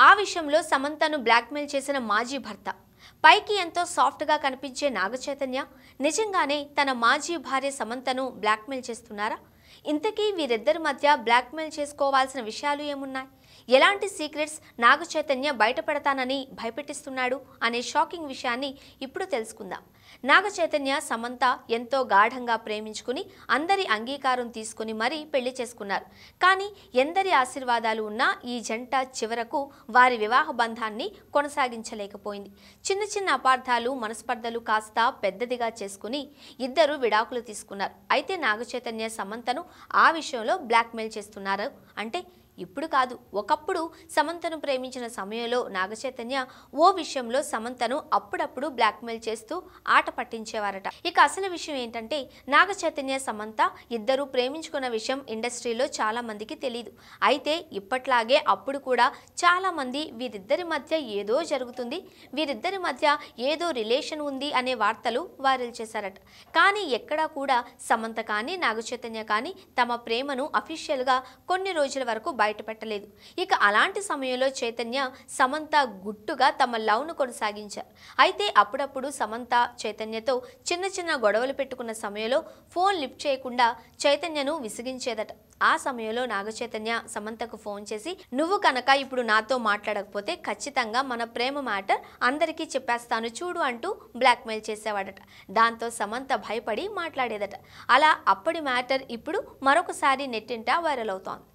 ఆ విషయంలో సమంతను బ్లాక్మెయిల్ చేసిన మాజీ భర్త. పైకి ఎంతో సాఫ్ట్గా కనిపించే నాగచైతన్య నిజంగానే తన మాజీ భార్య సమంతను బ్లాక్మెయిల్ చేస్తున్నారా? ఇంతకీ వీరిద్దరి మధ్య బ్లాక్మెయిల్ చేసుకోవాల్సిన విషయాలు ఏమున్నాయి? ఎలాంటి సీక్రెట్స్ నాగచైతన్య బయటపెడతానని భయపెట్టిస్తున్నాడు అనే షాకింగ్ విషయాన్ని ఇప్పుడు తెలుసుకుందాం. నాగచైతన్య సమంత ఎంతో గాఢంగా ప్రేమించుకుని అందరి అంగీకారం తీసుకుని మరీ పెళ్లి చేసుకున్నారు. కానీ ఎందరి ఆశీర్వాదాలు ఉన్నా ఈ జంట చివరకు వారి వివాహ బంధాన్ని కొనసాగించలేకపోయింది. చిన్న చిన్న అపార్థాలు, మనస్పర్ధలు కాస్త పెద్దదిగా చేసుకుని ఇద్దరు విడాకులు తీసుకున్నారు. అయితే నాగచైతన్య సమంతను ఆ విషయంలో బ్లాక్మెయిల్ చేస్తున్నారు. అంటే ఇప్పుడు కాదు, ఒకప్పుడు సమంతను ప్రేమించిన సమయంలో నాగచైతన్య ఓ విషయంలో సమంతను అప్పుడప్పుడు బ్లాక్మెయిల్ చేస్తూ ఆట పట్టించేవారట. ఇక అసలు విషయం ఏంటంటే నాగచైతన్య సమంత ఇద్దరు ప్రేమించుకున్న విషయం ఇండస్ట్రీలో చాలా మందికి తెలియదు. అయితే ఇప్పట్లాగే అప్పుడు కూడా చాలా మంది వీరిద్దరి మధ్య ఏదో జరుగుతుంది, వీరిద్దరి మధ్య ఏదో రిలేషన్ ఉంది అనే వార్తలు వైరల్ చేశారట. కానీ ఎక్కడా కూడా సమంత కానీ నాగచైతన్య కానీ తమ ప్రేమను అఫీషియల్గా కొన్ని రోజుల వరకు బయటపెట్టలేదు. ఇక అలాంటి సమయంలో చైతన్య సమంత గుట్టుగా తమ లవ్ను కొనసాగించారు. అయితే అప్పుడప్పుడు సమంత చైతన్యతో చిన్న చిన్న గొడవలు పెట్టుకున్న సమయంలో ఫోన్ లిఫ్ట్ చేయకుండా చైతన్యను విసిగించేదట. ఆ సమయంలో నాగచైతన్య సమంతకు ఫోన్ చేసి, నువ్వు కనుక ఇప్పుడు నాతో మాట్లాడకపోతే ఖచ్చితంగా మన ప్రేమ మ్యాటర్ అందరికీ చెప్పేస్తాను చూడు అంటూ బ్లాక్మెయిల్ చేసేవాడట. దాంతో సమంత భయపడి మాట్లాడేదట. అలా అప్పటి మ్యాటర్ ఇప్పుడు మరొకసారి నెట్టింట వైరల్ అవుతోంది.